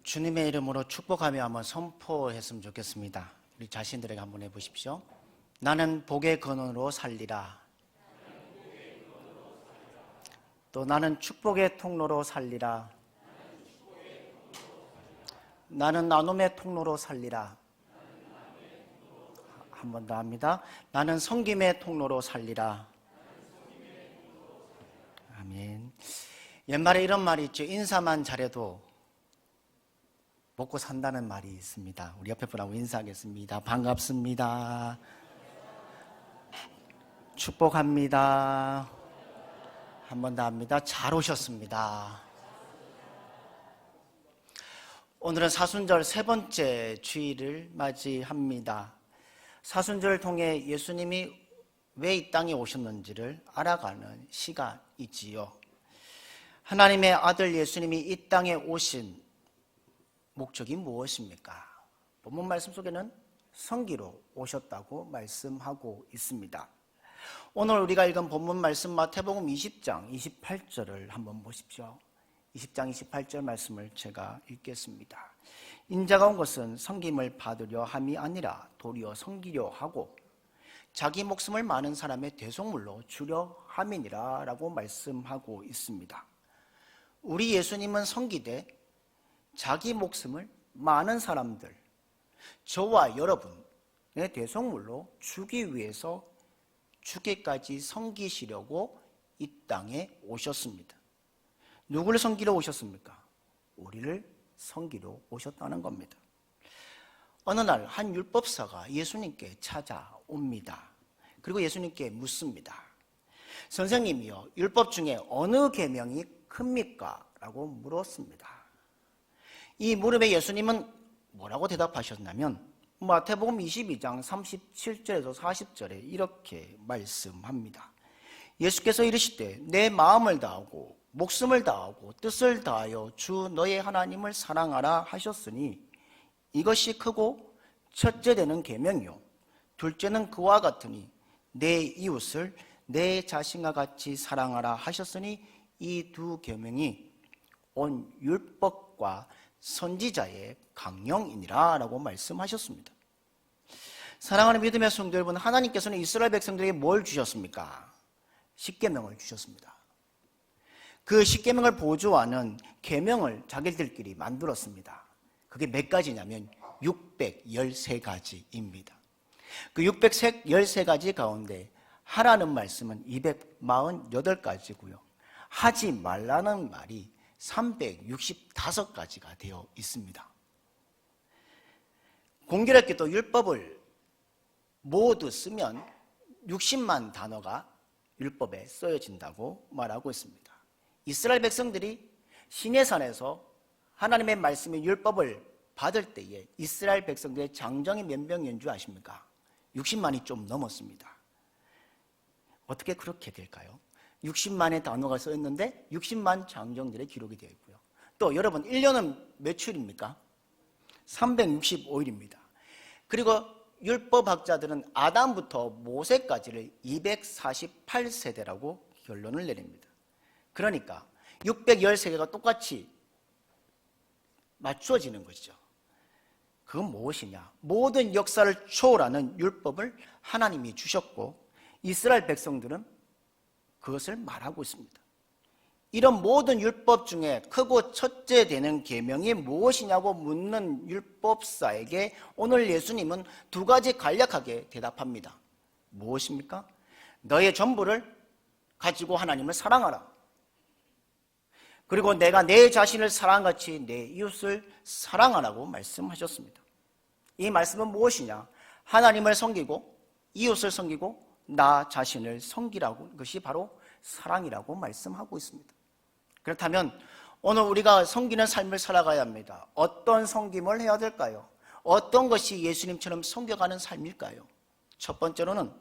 주님의 이름으로 축복하며 한번 선포했으면 좋겠습니다. 우리 자신들에게 한번 해보십시오. 나는 복의 근원으로 살리라. 또 나는 축복의 통로로 살리라. 나는 나눔의 통로로 살리라. 한 번 더 합니다. 나는 섬김의 통로로 살리라. 아멘. 옛말에 이런 말이 있죠. 인사만 잘해도 먹고 산다는 말이 있습니다. 우리 옆에 분하고 인사하겠습니다. 반갑습니다. 축복합니다. 한 번 더 합니다. 잘 오셨습니다. 오늘은 사순절 세 번째 주일을 맞이합니다. 사순절을 통해 예수님이 왜 이 땅에 오셨는지를 알아가는 시간이지요. 하나님의 아들 예수님이 이 땅에 오신 목적이 무엇입니까? 본문 말씀 속에는 성기로 오셨다고 말씀하고 있습니다. 오늘 우리가 읽은 본문 말씀 마태복음 20장 28절을 한번 보십시오. 20장 28절 말씀을 제가 읽겠습니다. 인자가 온 것은 섬김을 받으려 함이 아니라 도리어 섬기려 하고 자기 목숨을 많은 사람의 대속물로 주려 함이니라 라고 말씀하고 있습니다. 우리 예수님은 섬기되 자기 목숨을 많은 사람들, 저와 여러분의 대속물로 주기 위해서 죽기까지 섬기시려고 이 땅에 오셨습니다. 누구를 섬기러 오셨습니까? 우리를 섬기러 오셨다는 겁니다. 어느 날 한 율법사가 예수님께 찾아옵니다. 그리고 예수님께 묻습니다. 선생님이요, 율법 중에 어느 계명이 큽니까? 라고 물었습니다. 이 물음에 예수님은 뭐라고 대답하셨냐면 마태복음 22장 37절에서 40절에 이렇게 말씀합니다. 예수께서 이르시되 내 마음을 다하고 목숨을 다하고 뜻을 다하여 주 너의 하나님을 사랑하라 하셨으니 이것이 크고 첫째 되는 계명이요 둘째는 그와 같으니 내 이웃을 내 자신과 같이 사랑하라 하셨으니 이 두 계명이 온 율법과 선지자의 강령이니라 라고 말씀하셨습니다. 사랑하는 믿음의 성도 여러분, 하나님께서는 이스라엘 백성들에게 뭘 주셨습니까? 십계명을 주셨습니다. 그 십계명을 보조하는 계명을 자기들끼리 만들었습니다. 그게 몇 가지냐면 613가지입니다. 그 613가지 가운데 하라는 말씀은 248가지고요. 하지 말라는 말이 365가지가 되어 있습니다. 공교롭게도 율법을 모두 쓰면 60만 단어가 율법에 쓰여진다고 말하고 있습니다. 이스라엘 백성들이 시내산에서 하나님의 말씀의 율법을 받을 때에 이스라엘 백성들의 장정이 몇 명인 줄 아십니까? 60만이 좀 넘었습니다. 어떻게 그렇게 될까요? 60만의 단어가 써있는데 60만 장정들의 기록이 되어 있고요. 또 여러분 1년은 며칠입니까? 365일입니다. 그리고 율법학자들은 아담부터 모세까지를 248세대라고 결론을 내립니다. 그러니까 613개가 똑같이 맞춰지는 것이죠. 그건 무엇이냐? 모든 역사를 초월하는 율법을 하나님이 주셨고 이스라엘 백성들은 그것을 말하고 있습니다. 이런 모든 율법 중에 크고 첫째 되는 계명이 무엇이냐고 묻는 율법사에게 오늘 예수님은 두 가지 간략하게 대답합니다. 무엇입니까? 너의 전부를 가지고 하나님을 사랑하라. 그리고 내가 내 자신을 사랑같이 내 이웃을 사랑하라고 말씀하셨습니다. 이 말씀은 무엇이냐? 하나님을 섬기고 이웃을 섬기고 나 자신을 섬기라고, 그것이 바로 사랑이라고 말씀하고 있습니다. 그렇다면 오늘 우리가 섬기는 삶을 살아가야 합니다. 어떤 섬김을 해야 될까요? 어떤 것이 예수님처럼 섬겨가는 삶일까요? 첫 번째로는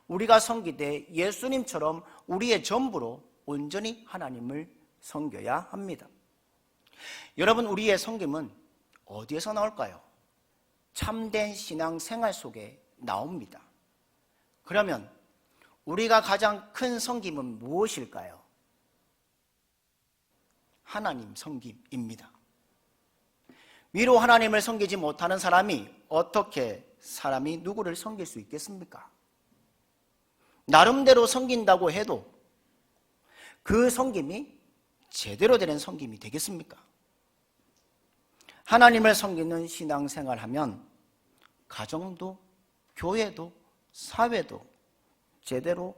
우리가 섬기되 예수님처럼 우리의 전부로 온전히 하나님을 섬겨야 합니다. 여러분, 우리의 섬김은 어디에서 나올까요? 참된 신앙생활 속에 나옵니다. 그러면 우리가 가장 큰 섬김은 무엇일까요? 하나님 섬김입니다. 위로 하나님을 섬기지 못하는 사람이 어떻게 사람이 누구를 섬길 수 있겠습니까? 나름대로 섬긴다고 해도 그 섬김이 제대로 되는 섬김이 되겠습니까? 하나님을 섬기는 신앙생활하면 가정도 교회도 사회도 제대로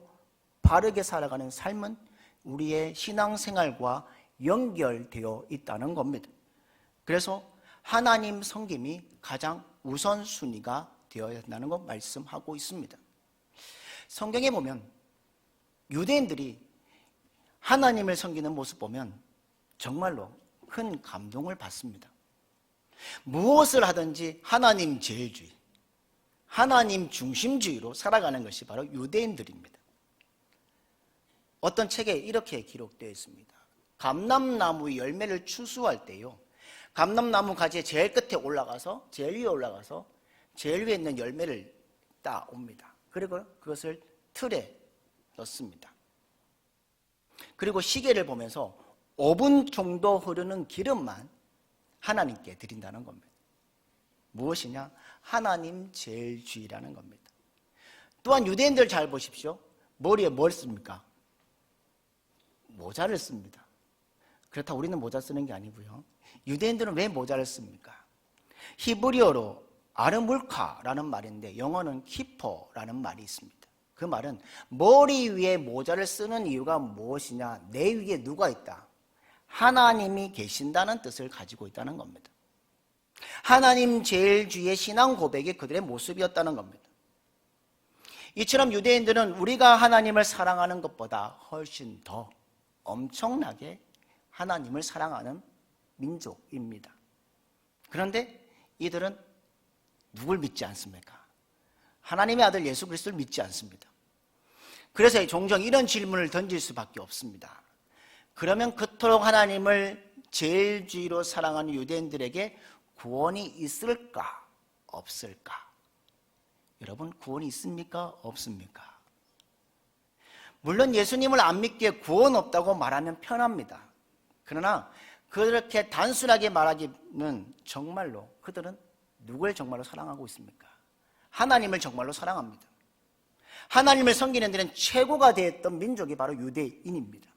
바르게 살아가는 삶은 우리의 신앙생활과 연결되어 있다는 겁니다. 그래서 하나님 섬김이 가장 우선순위가 되어야 한다는 것 말씀하고 있습니다. 성경에 보면 유대인들이 하나님을 섬기는 모습 보면 정말로 큰 감동을 받습니다. 무엇을 하든지 하나님 제일주의, 하나님 중심주의로 살아가는 것이 바로 유대인들입니다. 어떤 책에 이렇게 기록되어 있습니다. 감람나무 열매를 추수할 때요, 감람나무 가지의 제일 끝에 올라가서 제일 위에 올라가서 제일 위에 있는 열매를 따옵니다. 그리고 그것을 틀에 넣습니다. 그리고 시계를 보면서 5분 정도 흐르는 기름만 하나님께 드린다는 겁니다. 무엇이냐? 하나님 제일주의라는 겁니다. 또한 유대인들 잘 보십시오. 머리에 뭘 씁니까? 모자를 씁니다. 그렇다고 우리는 모자 쓰는 게 아니고요. 유대인들은 왜 모자를 씁니까? 히브리어로 아르물카라는 말인데 영어는 키퍼라는 말이 있습니다. 그 말은 머리 위에 모자를 쓰는 이유가 무엇이냐? 내 위에 누가 있다? 하나님이 계신다는 뜻을 가지고 있다는 겁니다. 하나님 제일주의의 신앙 고백이 그들의 모습이었다는 겁니다. 이처럼 유대인들은 우리가 하나님을 사랑하는 것보다 훨씬 더 엄청나게 하나님을 사랑하는 민족입니다. 그런데 이들은 누굴 믿지 않습니까? 하나님의 아들 예수 그리스도를 믿지 않습니다. 그래서 종종 이런 질문을 던질 수밖에 없습니다. 그러면 그토록 하나님을 제일주의로 사랑하는 유대인들에게 구원이 있을까? 없을까? 여러분, 구원이 있습니까? 없습니까? 물론 예수님을 안 믿기에 구원 없다고 말하면 편합니다. 그러나 그렇게 단순하게 말하기는 정말로 그들은 누굴 정말로 사랑하고 있습니까? 하나님을 정말로 사랑합니다. 하나님을 섬기는 데는 최고가 되었던 민족이 바로 유대인입니다.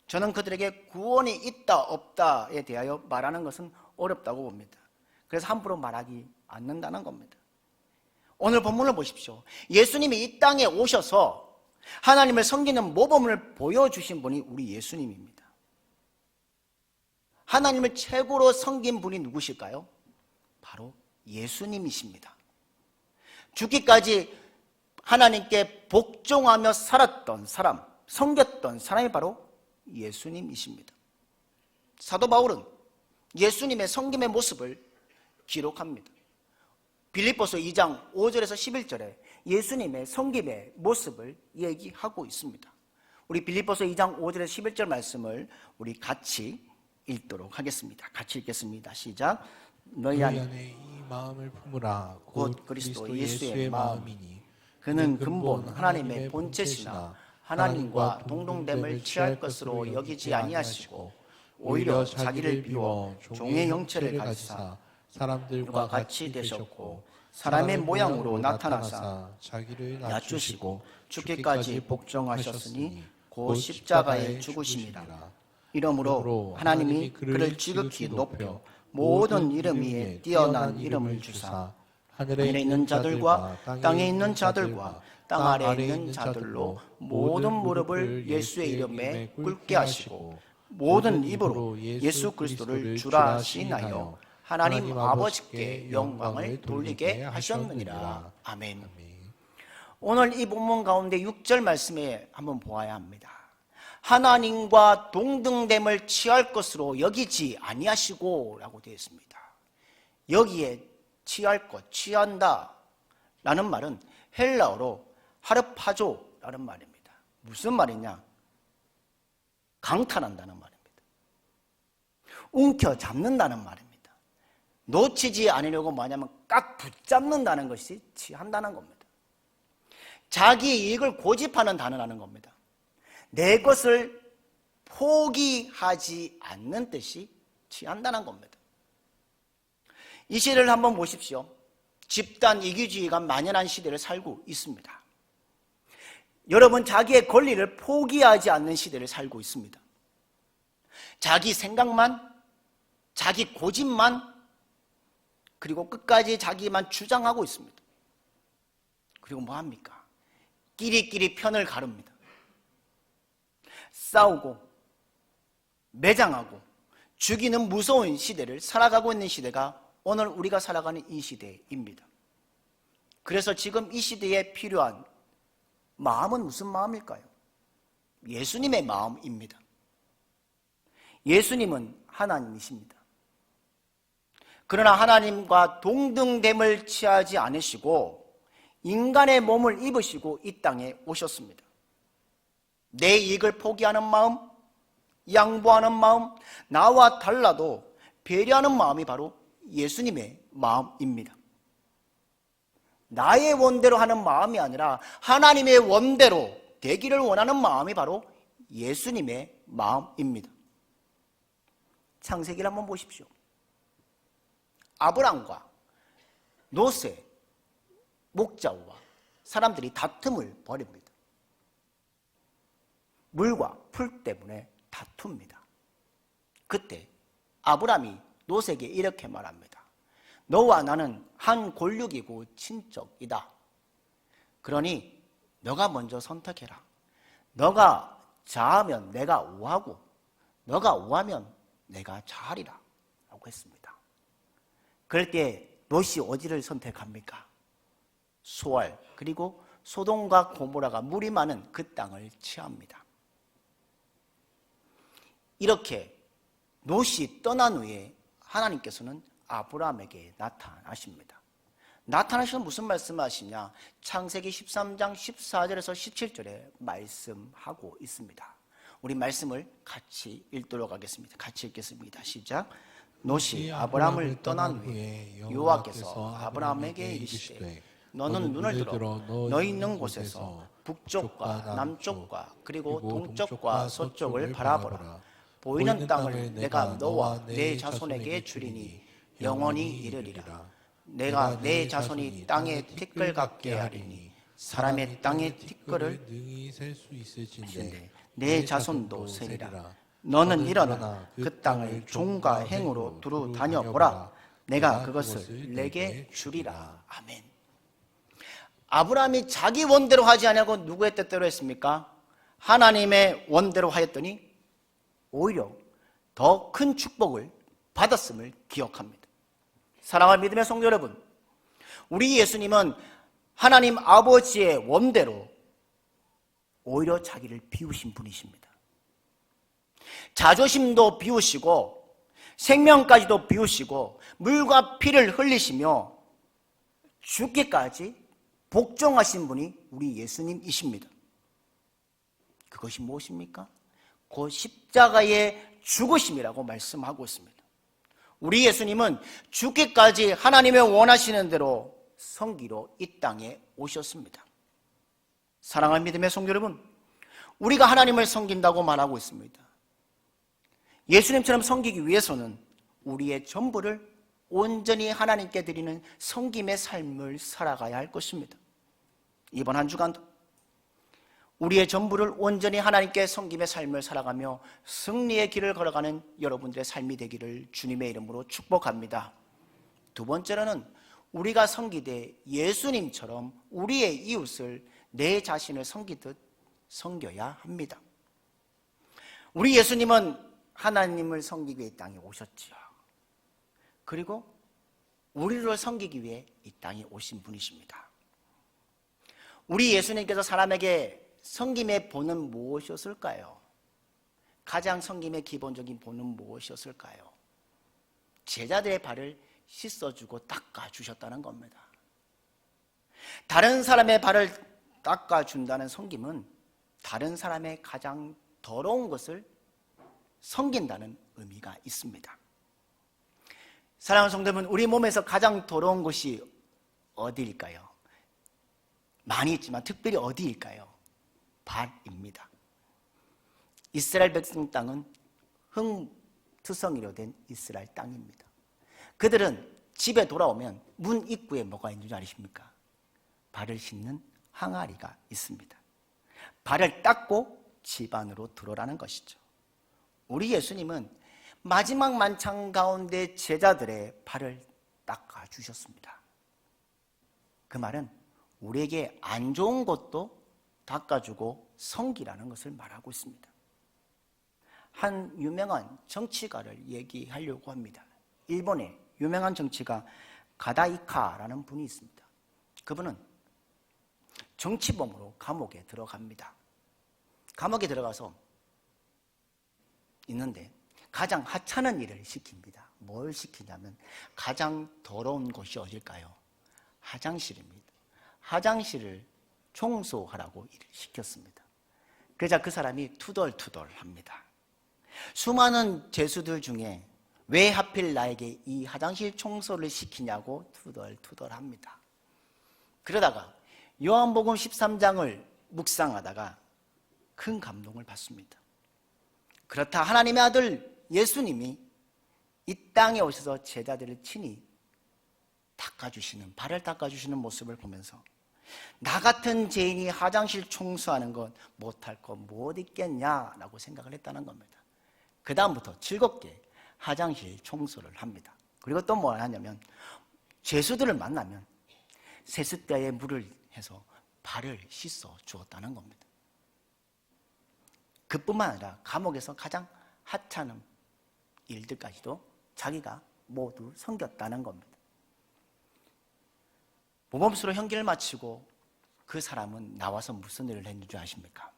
저는 그들에게 구원이 있다 없다에 대하여 말하는 것은 어렵다고 봅니다. 그래서 함부로 말하지 않는다는 겁니다. 오늘 본문을 보십시오. 예수님이 이 땅에 오셔서 하나님을 섬기는 모범을 보여주신 분이 우리 예수님입니다. 하나님을 최고로 섬긴 분이 누구실까요? 바로 예수님이십니다. 죽기까지 하나님께 복종하며 살았던 사람, 섬겼던 사람이 바로 예수님이십니다. 사도 바울은 예수님의 섬김의 모습을 기록합니다. 빌립보서 2장 5절에서 11절에 예수님의 섬김의 모습을 얘기하고 있습니다. 우리 빌립보서 2장 5절에서 11절 말씀을 우리 같이 읽도록 하겠습니다. 같이 읽겠습니다. 시작. 너희 안에 이 마음을 품으라. 곧 그리스도 예수의 마음이니 그는 근본 하나님의 본체시나 하나님과 동등됨을 취할 것으로 여기지 아니하시고 오히려 자기를 비워 종의 형체를 가지사 사람들과 같이 되셨고 사람의 모양으로 나타나사 자기를 낮추시고 죽기까지 복종하셨으니 곧 십자가에 죽으심이라. 이러므로 하나님이 그를 지극히 높여 모든 이름 위에 뛰어난 이름을 주사 하늘에 있는 자들과 땅에 있는 자들과 땅 아래에 있는 자들로 모든 무릎을 예수의 이름에 꿇게 하시고 모든 입으로 예수 그리스도를 주라 하시나요 하나님 아버지께 영광을 돌리게 하셨느니라. 아멘. 오늘 이 본문 가운데 6절 말씀에 한번 보아야 합니다. 하나님과 동등됨을 취할 것으로 여기지 아니하시고 라고 되어 있습니다. 여기에 취할 것, 취한다 라는 말은 헬라어로 하르파조라는 말입니다. 무슨 말이냐? 강탈한다는 말입니다. 움켜잡는다는 말입니다. 놓치지 않으려고 뭐냐면 꽉 붙잡는다는 것이 취한다는 겁니다. 자기 이익을 고집하는 단어라는 겁니다. 내 것을 포기하지 않는 뜻이 취한다는 겁니다. 이 시대를 한번 보십시오. 집단 이기주의가 만연한 시대를 살고 있습니다. 여러분, 자기의 권리를 포기하지 않는 시대를 살고 있습니다. 자기 생각만, 자기 고집만, 그리고 끝까지 자기만 주장하고 있습니다. 그리고 뭐합니까? 끼리끼리 편을 가릅니다. 싸우고 매장하고 죽이는 무서운 시대를 살아가고 있는 시대가 오늘 우리가 살아가는 이 시대입니다. 그래서 지금 이 시대에 필요한 마음은 무슨 마음일까요? 예수님의 마음입니다. 예수님은 하나님이십니다. 그러나 하나님과 동등됨을 취하지 않으시고 인간의 몸을 입으시고 이 땅에 오셨습니다. 내 이익을 포기하는 마음, 양보하는 마음, 나와 달라도 배려하는 마음이 바로 예수님의 마음입니다. 나의 원대로 하는 마음이 아니라 하나님의 원대로 되기를 원하는 마음이 바로 예수님의 마음입니다. 창세기를 한번 보십시오. 아브람과 노세, 목자와 사람들이 다툼을 벌입니다. 물과 풀 때문에 다툽니다. 그때 아브람이 노세에게 이렇게 말합니다. 너와 나는 한 골육이고 친척이다. 그러니 너가 먼저 선택해라. 너가 좌하면 내가 우하고 너가 우하면 내가 좌하리라 라고 했습니다. 그럴 때 롯이 어디를 선택합니까? 소알, 그리고 소돔과 고모라가 물이 많은 그 땅을 취합니다. 이렇게 롯이 떠난 후에 하나님께서는 아브라함에게 나타나십니다. 나타나시면 무슨 말씀하시냐? 창세기 13장 14절에서 17절에 말씀하고 있습니다. 우리 말씀을 같이 읽도록 하겠습니다. 같이 읽겠습니다. 시작. 롯이 아브라함을 떠난 후에 여호와께서 아브라함에게 이르시되 너는 눈을 들어 너 있는 곳에서 북쪽과 남쪽과 그리고 동쪽과 서쪽을 바라보라. 보이는 땅을 내가 너와 내 자손에게 주리니 영원히 이르리라. 내가 내 자손이 땅에 티끌 같게 하리니 사람의 땅에 티끌을 능히 셀 수 있을진데 내 자손도 세리라. 너는 일어나 그 땅을 종과 행으로 두루 다녀보라. 내가 그것을 내게 주리라. 아멘. 아브라함이 자기 원대로 하지 아니하고 누구의 뜻대로 했습니까? 하나님의 원대로 하였더니 오히려 더 큰 축복을 받았음을 기억합니다. 사랑하는 믿음의 성도 여러분, 우리 예수님은 하나님 아버지의 원대로 오히려 자기를 비우신 분이십니다. 자존심도 비우시고 생명까지도 비우시고 물과 피를 흘리시며 죽기까지 복종하신 분이 우리 예수님이십니다. 그것이 무엇입니까? 그 십자가의 죽으심이라고 말씀하고 있습니다. 우리 예수님은 죽기까지 하나님의 원하시는 대로 섬기러 이 땅에 오셨습니다. 사랑하는 믿음의 성도 여러분, 우리가 하나님을 섬긴다고 말하고 있습니다. 예수님처럼 섬기기 위해서는 우리의 전부를 온전히 하나님께 드리는 섬김의 삶을 살아가야 할 것입니다. 이번 한 주간도 우리의 전부를 온전히 하나님께 섬김의 삶을 살아가며 승리의 길을 걸어가는 여러분들의 삶이 되기를 주님의 이름으로 축복합니다. 두 번째로는 우리가 섬기되 예수님처럼 우리의 이웃을 내 자신을 섬기듯 섬겨야 합니다. 우리 예수님은 하나님을 섬기기 위해 이 땅에 오셨지요. 그리고 우리를 섬기기 위해 이 땅에 오신 분이십니다. 우리 예수님께서 사람에게 섬김의 본은 무엇이었을까요? 가장 섬김의 기본적인 본은 무엇이었을까요? 제자들의 발을 씻어주고 닦아주셨다는 겁니다. 다른 사람의 발을 닦아준다는 섬김은 다른 사람의 가장 더러운 것을 섬긴다는 의미가 있습니다. 사랑하는 성도 여러분, 우리 몸에서 가장 더러운 것이 어디일까요? 많이 있지만 특별히 어디일까요? 발입니다. 이스라엘 백성 땅은 흙투성이로 된 이스라엘 땅입니다. 그들은 집에 돌아오면 문 입구에 뭐가 있는 줄 아십니까? 발을 씻는 항아리가 있습니다. 발을 닦고 집 안으로 들어오라는 것이죠. 우리 예수님은 마지막 만찬 가운데 제자들의 발을 닦아주셨습니다. 그 말은 우리에게 안 좋은 것도 닦아주고 섬기라는 것을 말하고 있습니다. 한 유명한 정치가를 얘기하려고 합니다. 일본의 유명한 정치가 가다이카라는 분이 있습니다. 그분은 정치범으로 감옥에 들어갑니다. 감옥에 들어가서 있는데 가장 하찮은 일을 시킵니다. 뭘 시키냐면 가장 더러운 곳이 어딜까요? 화장실입니다. 화장실을 청소하라고 일을 시켰습니다. 그러자 그 사람이 투덜투덜합니다. 수많은 죄수들 중에 왜 하필 나에게 이 화장실 청소를 시키냐고 투덜투덜합니다. 그러다가 요한복음 13장을 묵상하다가 큰 감동을 받습니다. 그렇다 하나님의 아들 예수님이 이 땅에 오셔서 제자들을 친히 닦아주시는, 발을 닦아주시는 모습을 보면서 나 같은 죄인이 화장실 청소하는 건 못할 거 못 있겠냐라고 생각을 했다는 겁니다. 그 다음부터 즐겁게 화장실 청소를 합니다. 그리고 또 뭐 하냐면 죄수들을 만나면 세숫대에 물을 해서 발을 씻어 주었다는 겁니다. 그뿐만 아니라 감옥에서 가장 하찮은 일들까지도 자기가 모두 섬겼다는 겁니다. 모범수로 형기를 마치고 그 사람은 나와서 무슨 일을 했는 줄 아십니까?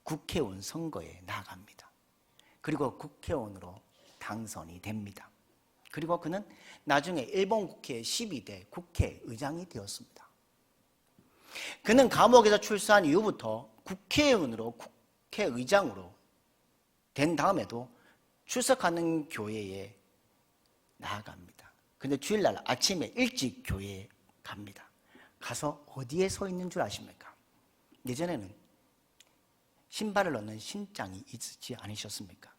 국회의원 선거에 나갑니다. 그리고 국회의원으로 당선이 됩니다. 그리고 그는 나중에 일본 국회 12대 국회의장이 되었습니다. 그는 감옥에서 출소한 이후부터 국회의원으로 국회의장으로 된 다음에도 출석하는 교회에 나아갑니다. 근데 주일날 아침에 일찍 교회에 갑니다. 가서 어디에 서 있는 줄 아십니까? 예전에는 신발을 넣는 신장이 있지 않으셨습니까?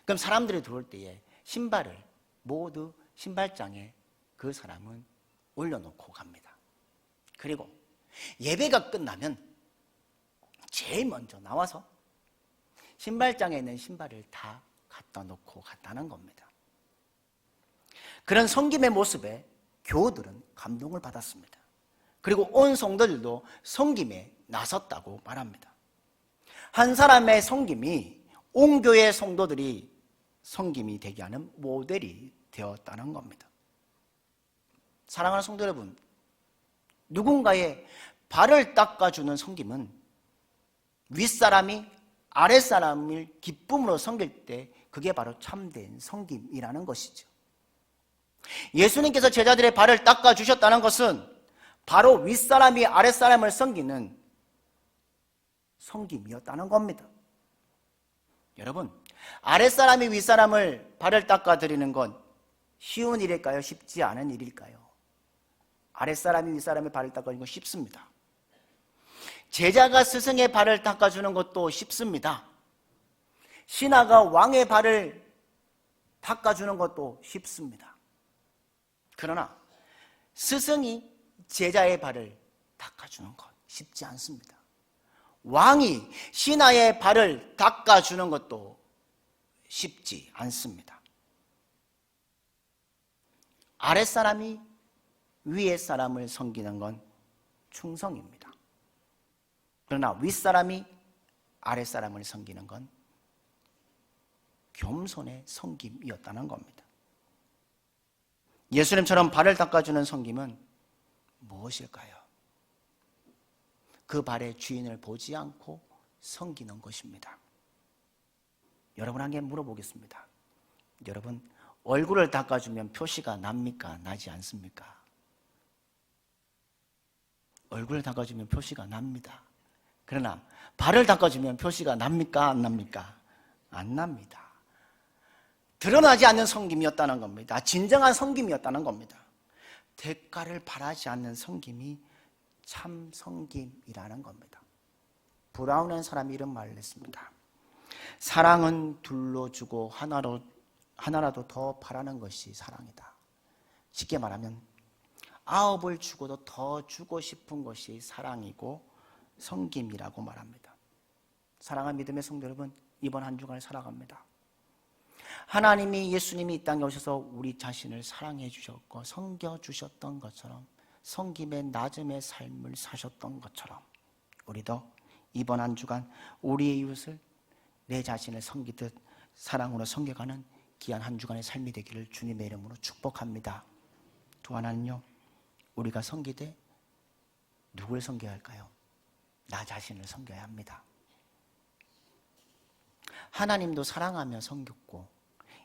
그럼 사람들이 들어올 때에 신발을 모두 신발장에 그 사람은 올려놓고 갑니다. 그리고 예배가 끝나면 제일 먼저 나와서 신발장에 있는 신발을 다 갖다 놓고 갔다는 겁니다. 그런 섬김의 모습에 교우들은 감동을 받았습니다. 그리고 온 성도들도 섬김에 나섰다고 말합니다. 한 사람의 섬김이 온 교회의 성도들이 섬김이 되게 하는 모델이 되었다는 겁니다. 사랑하는 성도 여러분, 누군가의 발을 닦아주는 섬김은 윗사람이 아랫사람을 기쁨으로 섬길 때 그게 바로 참된 섬김이라는 것이죠. 예수님께서 제자들의 발을 닦아주셨다는 것은 바로 윗사람이 아랫사람을 섬기는 섬김이었다는 겁니다. 여러분, 아랫사람이 윗사람을 발을 닦아드리는 건 쉬운 일일까요? 쉽지 않은 일일까요? 아랫사람이 윗사람의 발을 닦아주는 건 쉽습니다. 제자가 스승의 발을 닦아주는 것도 쉽습니다. 신하가 왕의 발을 닦아주는 것도 쉽습니다. 그러나 스승이 제자의 발을 닦아주는 것 쉽지 않습니다. 왕이 신하의 발을 닦아주는 것도 쉽지 않습니다. 아랫사람이 위의 사람을 섬기는 건 충성입니다. 그러나 윗사람이 아랫사람을 섬기는 건 겸손의 섬김이었다는 겁니다. 예수님처럼 발을 닦아주는 섬김은 무엇일까요? 그 발의 주인을 보지 않고 섬기는 것입니다. 여러분에게 물어보겠습니다. 여러분, 얼굴을 닦아주면 표시가 납니까? 나지 않습니까? 얼굴을 닦아주면 표시가 납니다. 그러나 발을 닦아주면 표시가 납니까? 안 납니까? 안 납니다. 드러나지 않는 섬김이었다는 겁니다. 진정한 섬김이었다는 겁니다. 대가를 바라지 않는 섬김이 참 섬김이라는 겁니다. 브라운이라는 사람이 이런 말을 했습니다. 사랑은 둘로 주고 하나라도 더 바라는 것이 사랑이다. 쉽게 말하면 아홉을 주고도 더 주고 싶은 것이 사랑이고 섬김이라고 말합니다. 사랑하는 믿음의 성도 여러분, 이번 한 주간을 살아갑니다. 하나님이 예수님이 이 땅에 오셔서 우리 자신을 사랑해 주셨고 섬겨 주셨던 것처럼 섬김의 낮음의 삶을 사셨던 것처럼 우리도 이번 한 주간 우리의 이웃을 내 자신을 섬기듯 사랑으로 섬겨가는 귀한 한 주간의 삶이 되기를 주님의 이름으로 축복합니다. 또 하나는요, 우리가 섬기되 누굴 섬겨야 할까요? 나 자신을 섬겨야 합니다. 하나님도 사랑하며 섬겼고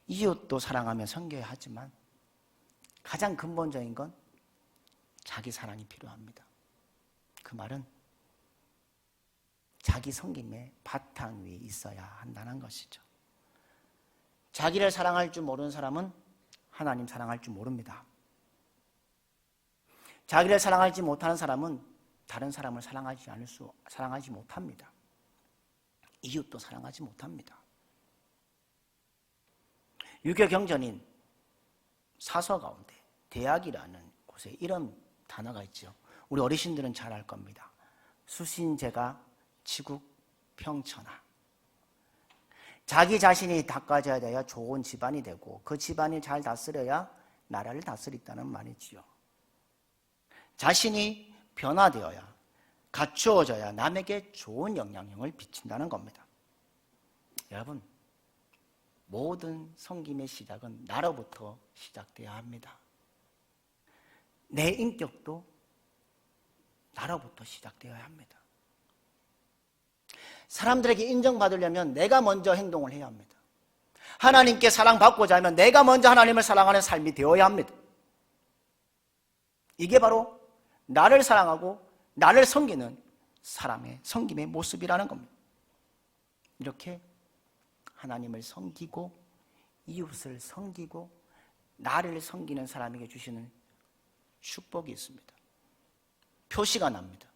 이웃도 사랑하며 섬겨야 하지만 가장 근본적인 건 자기 사랑이 필요합니다. 그 말은 자기 섬김의 바탕 위에 있어야 한다는 것이죠. 자기를 사랑할 줄 모르는 사람은 하나님 사랑할 줄 모릅니다. 자기를 사랑하지 못하는 사람은 다른 사람을 사랑하지 못합니다. 이웃도 사랑하지 못합니다. 유교 경전인 사서 가운데 대학이라는 곳에 이런 단어가 있죠. 우리 어르신들은 잘 알 겁니다. 수신제가 치국 평천하. 자기 자신이 닦아져야 돼야 좋은 집안이 되고 그 집안이 잘 다스려야 나라를 다스린다는 말이지요. 자신이 변화되어야 갖추어져야 남에게 좋은 영향력을 비친다는 겁니다. 여러분, 모든 섬김의 시작은 나로부터 시작돼야 합니다. 내 인격도 나로부터 시작되어야 합니다. 사람들에게 인정받으려면 내가 먼저 행동을 해야 합니다. 하나님께 사랑받고자 하면 내가 먼저 하나님을 사랑하는 삶이 되어야 합니다. 이게 바로 나를 사랑하고 나를 섬기는 사람의 섬김의 모습이라는 겁니다. 이렇게 하나님을 섬기고 이웃을 섬기고 나를 섬기는 사람에게 주시는 축복이 있습니다. 표시가 납니다.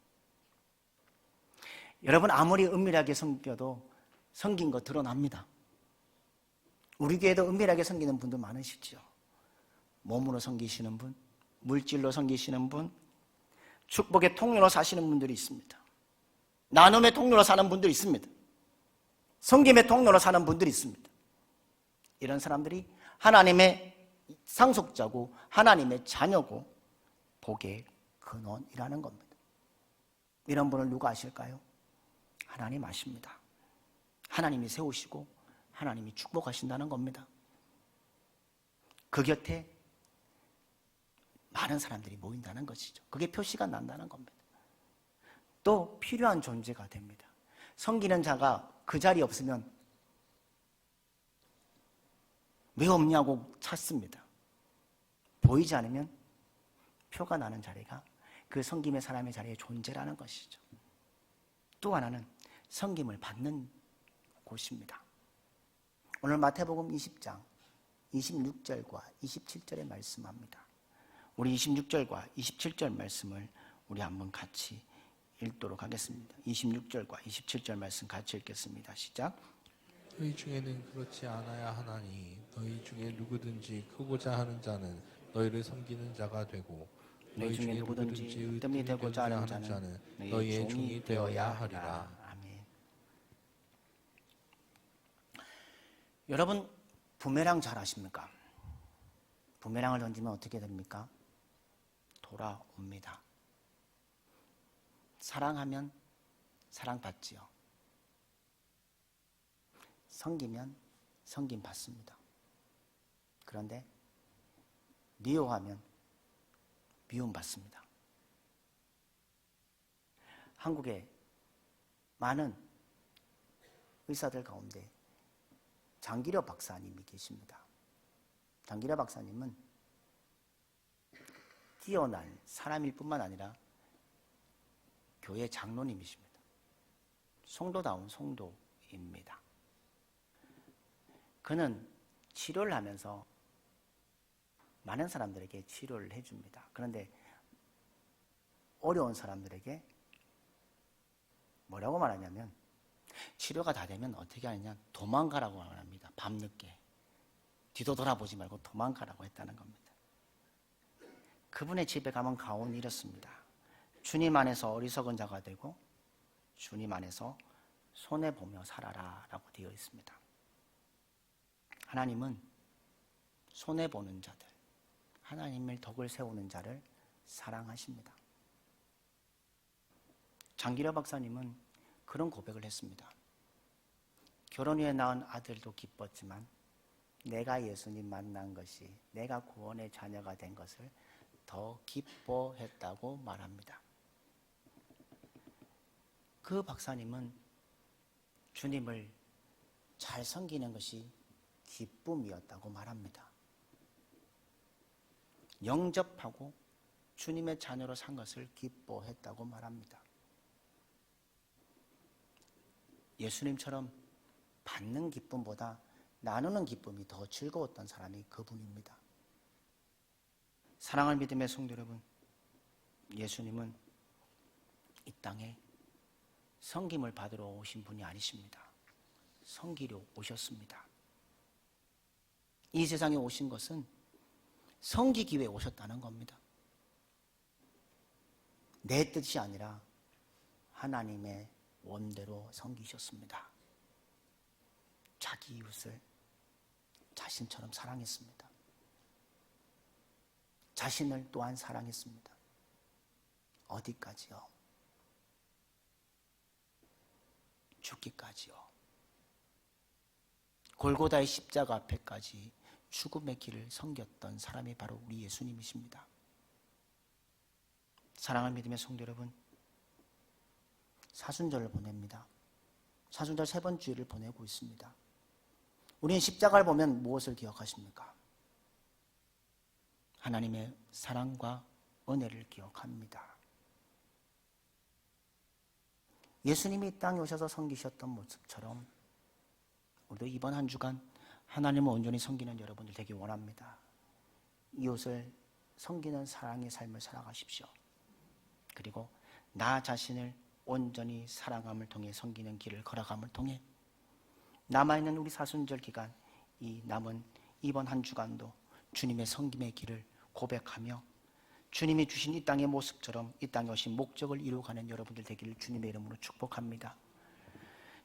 여러분, 아무리 은밀하게 섬겨도 섬긴 거 드러납니다. 우리 교회도 은밀하게 섬기는 분들 많으시죠. 몸으로 섬기시는 분, 물질로 섬기시는 분, 축복의 통로로 사시는 분들이 있습니다. 나눔의 통로로 사는 분들이 있습니다. 섬김의 통로로 사는 분들이 있습니다. 이런 사람들이 하나님의 상속자고 하나님의 자녀고 복의 근원이라는 겁니다. 이런 분을 누가 아실까요? 하나님 아십니다. 하나님이 세우시고 하나님이 축복하신다는 겁니다. 그 곁에 많은 사람들이 모인다는 것이죠. 그게 표시가 난다는 겁니다. 또 필요한 존재가 됩니다. 섬기는 자가 그 자리에 없으면 왜 없냐고 찾습니다. 보이지 않으면 표가 나는 자리가 그 섬김의 사람의 자리에 존재라는 것이죠. 또 하나는 섬김을 받는 곳입니다. 오늘 마태복음 20장 26절과 27절에 말씀합니다. 우리 26절과 27절 말씀을 우리 한번 같이 읽도록 하겠습니다. 26절과 27절 말씀 같이 읽겠습니다. 시작. 너희 중에는 그렇지 않아야 하나니 너희 중에 누구든지 크고자 하는 자는 너희를 섬기는 자가 되고 너희 중에 누구든지 뜸이 되고자 하는 자는 너희의 종이 되어야 하리라. 아멘. 여러분, 부메랑 잘 아십니까? 부메랑을 던지면 어떻게 됩니까? 돌아옵니다. 사랑하면 사랑받지요. 섬기면 섬김 받습니다. 그런데 미워하면 미움 받습니다. 한국에 많은 의사들 가운데 장기려 박사님이 계십니다. 장기려 박사님은 뛰어난 사람일 뿐만 아니라 교회 장로님이십니다. 성도다운 성도입니다. 그는 치료를 하면서 많은 사람들에게 치료를 해줍니다. 그런데 어려운 사람들에게 뭐라고 말하냐면 치료가 다 되면 어떻게 하느냐, 도망가라고 말합니다. 밤늦게 뒤도 돌아보지 말고 도망가라고 했다는 겁니다. 그분의 집에 가면 가온 이렇습니다. 주님 안에서 어리석은 자가 되고 주님 안에서 손해보며 살아라 라고 되어 있습니다. 하나님은 손해보는 자들, 하나님의 덕을 세우는 자를 사랑하십니다. 장기려 박사님은 그런 고백을 했습니다. 결혼 후에 낳은 아들도 기뻤지만 내가 예수님 만난 것이, 내가 구원의 자녀가 된 것을 더 기뻐했다고 말합니다. 그 박사님은 주님을 잘 섬기는 것이 기쁨이었다고 말합니다. 영접하고 주님의 자녀로 산 것을 기뻐했다고 말합니다. 예수님처럼 받는 기쁨보다 나누는 기쁨이 더 즐거웠던 사람이 그분입니다. 사랑하는 믿음의 성도 여러분, 예수님은 이 땅에 섬김을 받으러 오신 분이 아니십니다. 섬기려 오셨습니다. 이 세상에 오신 것은 섬기기 위해 오셨다는 겁니다. 내 뜻이 아니라 하나님의 원대로 섬기셨습니다. 자기 이웃을 자신처럼 사랑했습니다. 자신을 또한 사랑했습니다. 어디까지요? 죽기까지요. 골고다의 십자가 앞에까지 죽음의 길을 섬겼던 사람이 바로 우리 예수님이십니다. 사랑하는 믿음의 성도 여러분, 사순절을 보냅니다. 사순절 세 번 주일을 보내고 있습니다. 우리는 십자가를 보면 무엇을 기억하십니까? 하나님의 사랑과 은혜를 기억합니다. 예수님이 이 땅에 오셔서 섬기셨던 모습처럼 우리도 이번 한 주간 하나님을 온전히 섬기는 여러분들 되기 원합니다. 이웃을 섬기는 사랑의 삶을 살아가십시오. 그리고 나 자신을 온전히 사랑함을 통해 섬기는 길을 걸어감을 통해 남아있는 우리 사순절 기간, 이 남은 이번 한 주간도 주님의 섬김의 길을 고백하며 주님이 주신 이 땅의 모습처럼 이 땅에 오신 목적을 이루어가는 여러분들 되기를 주님의 이름으로 축복합니다.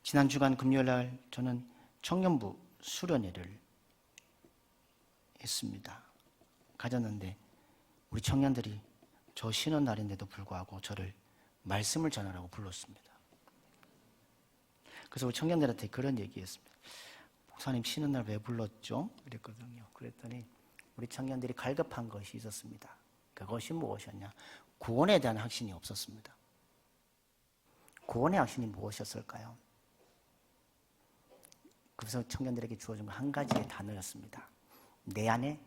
지난 주간 금요일날 저는 청년부 수련회를 했습니다. 가졌는데 우리 청년들이 저 쉬는 날인데도 불구하고 저를 말씀을 전하라고 불렀습니다. 그래서 우리 청년들한테 그런 얘기했습니다. 목사님 쉬는 날 왜 불렀죠? 그랬거든요. 그랬더니 우리 청년들이 갈급한 것이 있었습니다. 그것이 무엇이었냐? 구원에 대한 확신이 없었습니다. 구원의 확신이 무엇이었을까요? 그래서 청년들에게 주어진 건 한 가지의 단어였습니다. 내 안에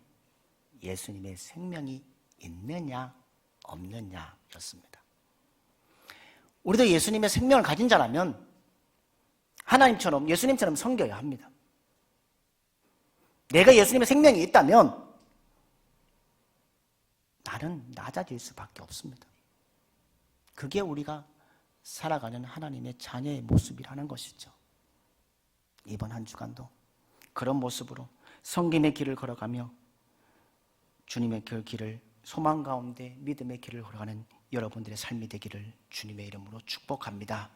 예수님의 생명이 있느냐 없느냐였습니다. 우리도 예수님의 생명을 가진 자라면 하나님처럼 예수님처럼 섬겨야 합니다. 내가 예수님의 생명이 있다면 나는 낮아질 수밖에 없습니다. 그게 우리가 살아가는 하나님의 자녀의 모습이라는 것이죠. 이번 한 주간도 그런 모습으로 섬김의 길을 걸어가며 주님의 그 길을 소망 가운데 믿음의 길을 걸어가는 여러분들의 삶이 되기를 주님의 이름으로 축복합니다.